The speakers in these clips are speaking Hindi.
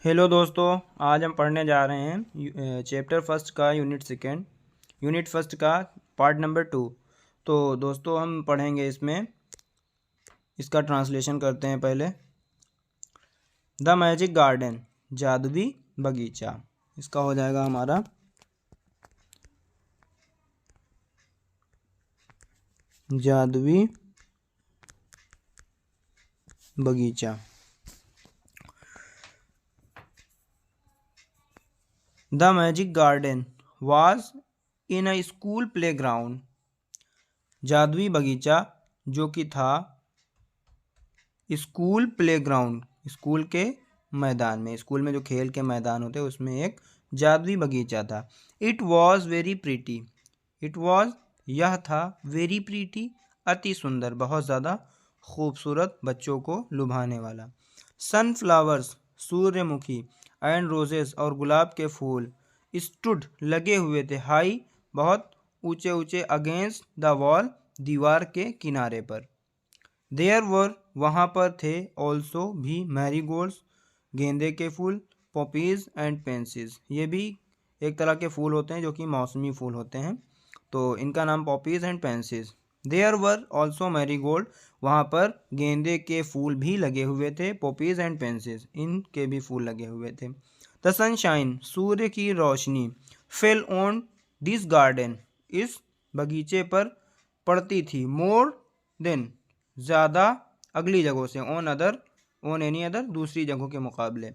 हेलो दोस्तों, आज हम पढ़ने जा रहे हैं चैप्टर फर्स्ट का यूनिट फर्स्ट का पार्ट नंबर 2। तो दोस्तों हम पढ़ेंगे इसमें, इसका ट्रांसलेशन करते हैं पहले। द मैजिक गार्डन, जादुई बगीचा, इसका हो जाएगा हमारा जादुई बगीचा। The magic garden was in a school playground. जादुई बगीचा जो कि था स्कूल प्लेग्राउंड, स्कूल के मैदान में, स्कूल में जो खेल के मैदान होते हैं उसमें एक जादुई बगीचा था। It was very pretty, it was यह था, वेरी प्रीटी अति सुंदर, बहुत ज़्यादा खूबसूरत, बच्चों को लुभाने वाला। सनफ्लावर्स सूर्यमुखी एंड रोजेस और गुलाब के फूल स्टूड लगे हुए थे, हाई बहुत ऊंचे ऊंचे, अगेंस्ट द वॉल दीवार के किनारे पर। देयर वर वहाँ पर थे, ऑल्सो भी, मैरीगोल्ड्स गेंदे के फूल, पॉपीज एंड पेंसिस, ये भी एक तरह के फूल होते हैं जो कि मौसमी फूल होते हैं, तो इनका नाम poppies and pansies. There were also marigold, वहाँ पर गेंदे के फूल भी लगे हुए थे, पॉपीज एंड पेंसिस इनके भी फूल लगे हुए थे। द सनशाइन सूर्य की रोशनी, फेल ऑन दिस गार्डन इस बगीचे पर पड़ती थी, मोर देन ज़्यादा अगली जगहों से, ऑन एनी अदर दूसरी जगहों के मुकाबले।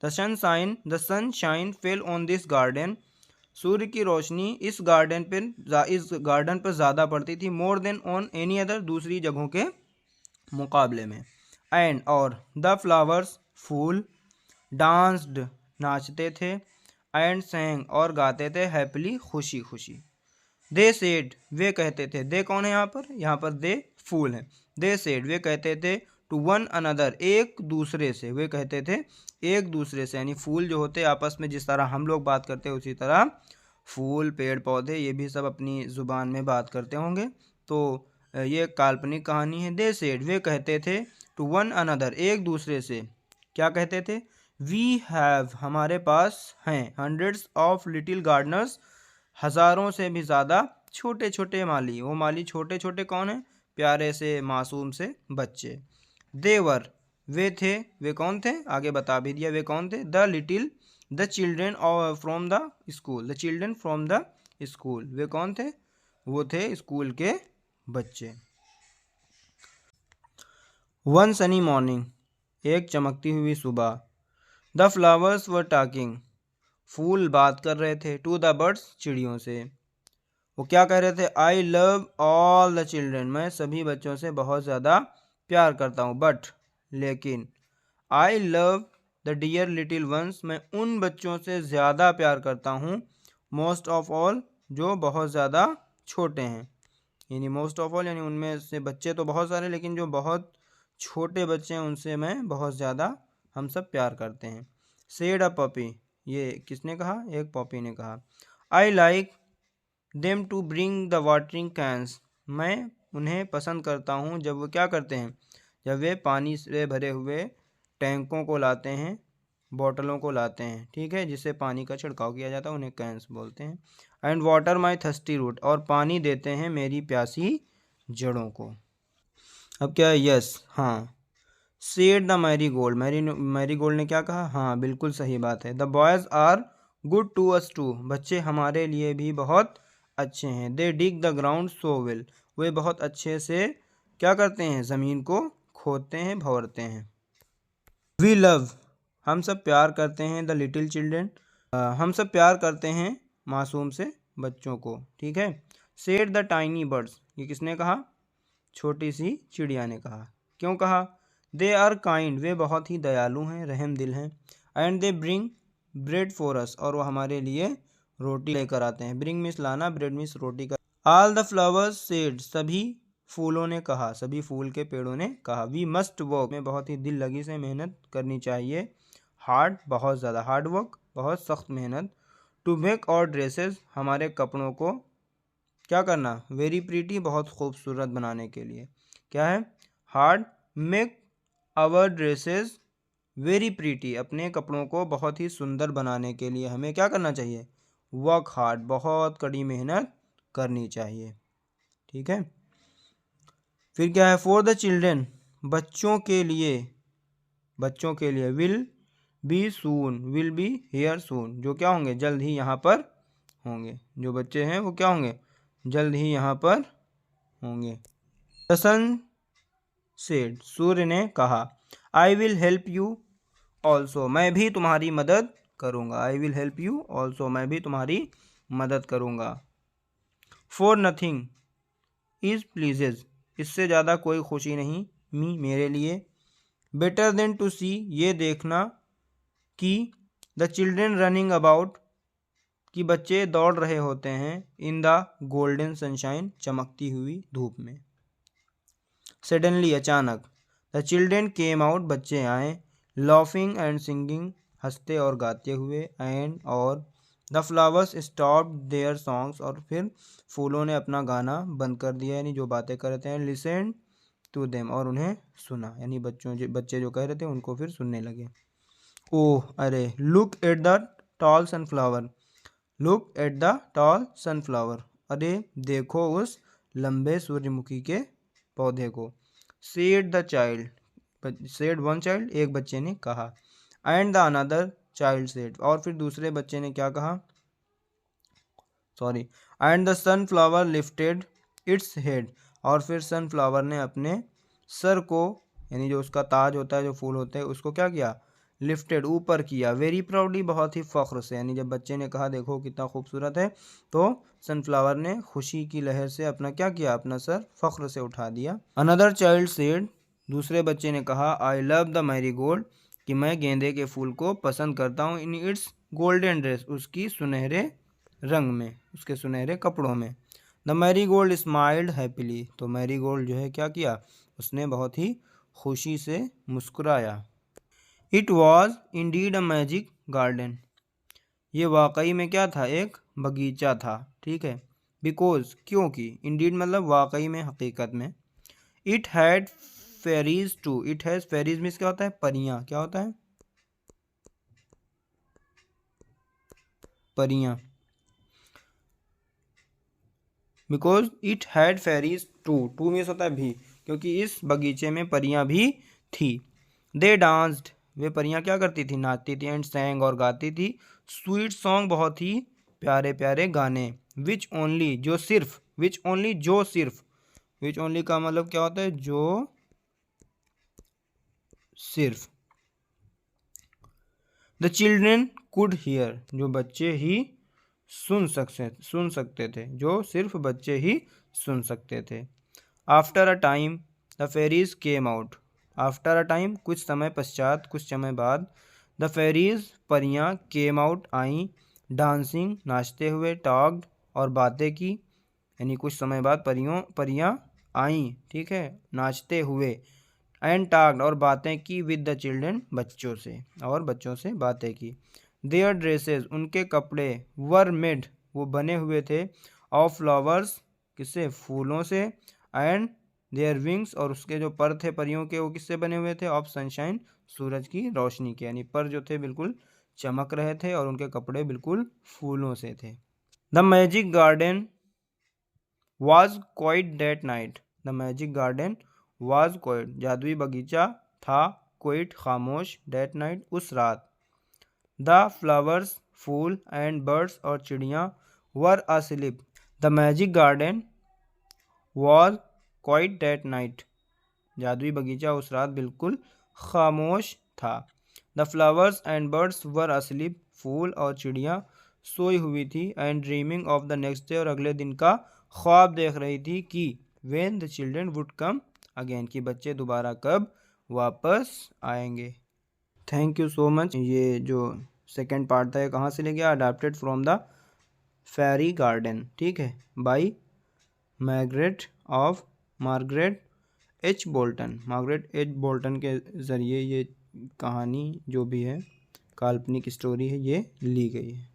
The sunshine fell on this garden, सूर्य की रोशनी इस गार्डन पर ज़्यादा पड़ती थी, more than on any other दूसरी जगहों के मुकाबले में। एंड और द फ्लावर्स फूल, डांस्ड नाचते थे, एंड सैंग और गाते थे, हैप्पीली खुशी खुशी। दे सेड वे कहते थे, दे कौन है यहाँ पर दे फूल है। दे सेड वे कहते थे, टू वन अनदर एक दूसरे से, वे कहते थे एक दूसरे से, यानी फूल जो होते आपस में जिस तरह हम लोग बात करते हैं उसी तरह फूल पेड़ पौधे ये भी सब अपनी ज़ुबान में बात करते होंगे। तो ये एक काल्पनिक कहानी है। दे सेड वे कहते थे, टू वन अनदर एक दूसरे से, क्या कहते थे, वी हैव हमारे पास हैं, हंड्रेड्स ऑफ लिटिल गार्डनर्स हज़ारों से भी ज़्यादा छोटे छोटे माली। वो माली छोटे छोटे कौन है, प्यारे से मासूम से बच्चे। देवर वे थे, वे कौन थे, आगे बता भी दिया वे कौन थे। The children from the school, the children from the school, वे कौन थे, वो थे स्कूल के बच्चे। वन सनी मॉर्निंग एक चमकती हुई सुबह। द फ्लावर्स वर टॉकिंग फूल बात कर रहे थे, टू द बर्ड्स चिड़ियों से। वो क्या कह रहे थे, I love all the children मैं सभी बच्चों से बहुत ज़्यादा प्यार करता हूँ, बट लेकिन I love the dear little ones मैं उन बच्चों से ज़्यादा प्यार करता हूँ, मोस्ट ऑफ ऑल जो बहुत ज़्यादा छोटे हैं, यानी मोस्ट ऑफ ऑल यानी उनमें से बच्चे तो बहुत सारे लेकिन जो बहुत छोटे बच्चे हैं उनसे मैं बहुत ज़्यादा हम सब प्यार करते हैं। सेड अ पपी ये किसने कहा, एक पॉपी ने कहा। I like them to bring the watering cans मैं उन्हें पसंद करता हूँ जब वो क्या करते हैं, जब वे पानी से भरे हुए टैंकों को लाते हैं, बॉटलों को लाते हैं, ठीक है, जिससे पानी का छिड़काव किया जाता है, उन्हें कैंस बोलते हैं। And water my thirsty root और पानी देते हैं मेरी प्यासी जड़ों को। अब क्या है, यस हाँ। Said the marigold marigold ने क्या कहा, हाँ बिल्कुल सही बात है। The boys are good to us too बच्चे हमारे लिए भी बहुत अच्छे हैं। They dig the ground so well वे बहुत अच्छे से क्या करते हैं, ज़मीन को खोदते हैं, भंवरते हैं। वी लव हम सब प्यार करते हैं, द लिटिल चिल्ड्रेन हम सब प्यार करते हैं मासूम से बच्चों को, ठीक है। सेड द टाइनी बर्ड्स ये किसने कहा, छोटी सी चिड़िया ने कहा। क्यों कहा, दे आर काइंड वे बहुत ही दयालु हैं, रहम दिल हैं। And they bring bread for us और वो हमारे लिए रोटी लेकर आते हैं। ब्रिंग मिस लाना, ब्रेड मिस रोटी का। ऑल द फ्लावर्स सेड सभी फूलों ने कहा, सभी फूल के पेड़ों ने कहा। वी मस्ट वर्क में बहुत ही दिल लगी से मेहनत करनी चाहिए। हार्ड बहुत ज़्यादा हार्ड वर्क बहुत सख्त मेहनत। टू मेक और ड्रेसेस हमारे कपड़ों को क्या करना, वेरी प्रीटी बहुत खूबसूरत बनाने के लिए। क्या है, hard make our dresses very pretty, अपने कपड़ों को बहुत ही सुंदर बनाने के लिए हमें क्या करना चाहिए? वर्क हार्ड, बहुत कड़ी मेहनत करनी चाहिए। ठीक है, फिर क्या है? फॉर द चिल्ड्रेन, बच्चों के लिए, बच्चों के लिए will be soon, will be here soon, जो क्या होंगे? जल्द ही यहाँ पर होंगे। जो बच्चे हैं वो क्या होंगे? जल्द ही यहाँ पर होंगे। द सन सेड, सूर्य ने कहा, I will help you also, मैं भी तुम्हारी मदद करूँगा। I will help you also, मैं भी तुम्हारी मदद करूँगा। फॉर नथिंग इज प्लीजेज, इससे ज़्यादा कोई खुशी नहीं मी, मेरे लिए। बेटर देन टू सी, ये देखना कि द चिल्ड्रेन रनिंग अबाउट, कि बच्चे दौड़ रहे होते हैं इन द गोल्डन सनशाइन, चमकती हुई धूप में। सडनली, अचानक, द चिल्ड्रेन केम आउट, बच्चे आए, लाफिंग एंड सिंगिंग, हंसते और गाते हुए, एंड और the flowers stopped their songs, और फिर फूलों ने अपना गाना बंद कर दिया, यानी जो बातें कर रहे थे। लिसन टू देम, और उन्हें सुना, यानी बच्चे जो कह रहे थे उनको फिर सुनने लगे। ओह, अरे, look at the tall sunflower, look at the tall sunflower, अरे देखो उस लंबे सूर्यमुखी के पौधे को। Said the child, said one child, एक बच्चे ने कहा। And the another child said, और फिर दूसरे बच्चे ने क्या कहा? Sorry, and the sunflower lifted its head, और फिर सनफ्लावर ने अपने सर को, यानी जो उसका ताज होता है, जो फूल होते हैं, उसको क्या किया? लिफ्टेड, ऊपर किया। वेरी प्राउडली, बहुत ही फख्र से, यानी जब बच्चे ने कहा देखो कितना खूबसूरत है, तो सनफ्लावर ने खुशी की लहर से अपना क्या किया? अपना सर फख्र से उठा दिया। अनदर चाइल्ड सेड, दूसरे बच्चे ने कहा, आई लव द मैरीगोल्ड, कि मैं गेंदे के फूल को पसंद करता हूँ, इन इट्स गोल्डन ड्रेस, उसकी सुनहरे रंग में, उसके सुनहरे कपड़ों में। द मैरीगोल्ड स्माइल्ड हैप्पीली, तो मैरीगोल्ड जो है क्या किया? उसने बहुत ही खुशी से मुस्कुराया। It was indeed a magic garden, ये वाकई में क्या था? एक बगीचा था। ठीक है, बिकॉज, क्योंकि, इंडीड मतलब वाकई में, हकीकत में। It had fairies too, it has fairies means क्या होता है? परियां, क्या होता है? परियां। Because it had fairies too means होता है भी, क्योंकि इस बगीचे में परियां भी थी। दे डांस्ड, वे परियां क्या करती थी? नाचती थी। एंड सैंग, और गाती थी। स्वीट सॉन्ग, बहुत ही प्यारे प्यारे गाने। विच ओनली, जो सिर्फ, विच ओनली, जो सिर्फ, विच ओनली का मतलब क्या होता है? जो सिर्फ। द चिल्ड्रेन कुड हियर, जो बच्चे ही सुन सकते थे, जो सिर्फ बच्चे ही सुन सकते थे। After a time the fairies came out, after a time, कुछ समय पश्चात, कुछ समय बाद। द फेरीज, परियां, केम आउट, आई, डांसिंग, नाचते हुए, टॉक्ड, और बातें की, यानी कुछ समय बाद परियां आई, ठीक है, नाचते हुए। एंड टॉक्ड, और बातें की, विद द चिल्ड्रेन, बच्चों से, और बच्चों से बातें की। देयर ड्रेसेस, उनके कपड़े, वर मेड, वो बने हुए थे, ऑफ फ्लावर्स, किससे? फूलों से। एंड देयर विंग्स, और उसके जो पर थे परियों के, वो किससे बने हुए थे? ऑफ सनशाइन, सूरज की रोशनी के, यानी पर जो थे बिल्कुल चमक रहे थे, और उनके कपड़े बिल्कुल फूलों से थे। The magic garden was quiet that night, the magic garden was quiet, जादुई बगीचा था, क्वाइट, खामोश, दैट नाइट, उस रात। द फ्लावर्स, फूल, एंड बर्ड्स, और चिड़ियाँ, were asleep, the magic garden was quiet that night, जादुई बगीचा उस रात बिल्कुल खामोश था। The flowers and birds were asleep, फूल और चिड़ियाँ सोई हुई थी। And dreaming of the next day, और अगले दिन का ख्वाब देख रही थी कि when the children would come again, कि बच्चे दोबारा कब वापस आएंगे। Thank you so much. ये जो सेकेंड पार्ट था, ये कहाँ से ले गया? Adapted from the fairy garden, ठीक है, बाई मार्गरेट एच बोल्टन के ज़रिए ये कहानी जो भी है, काल्पनिक स्टोरी है, ये ली गई है।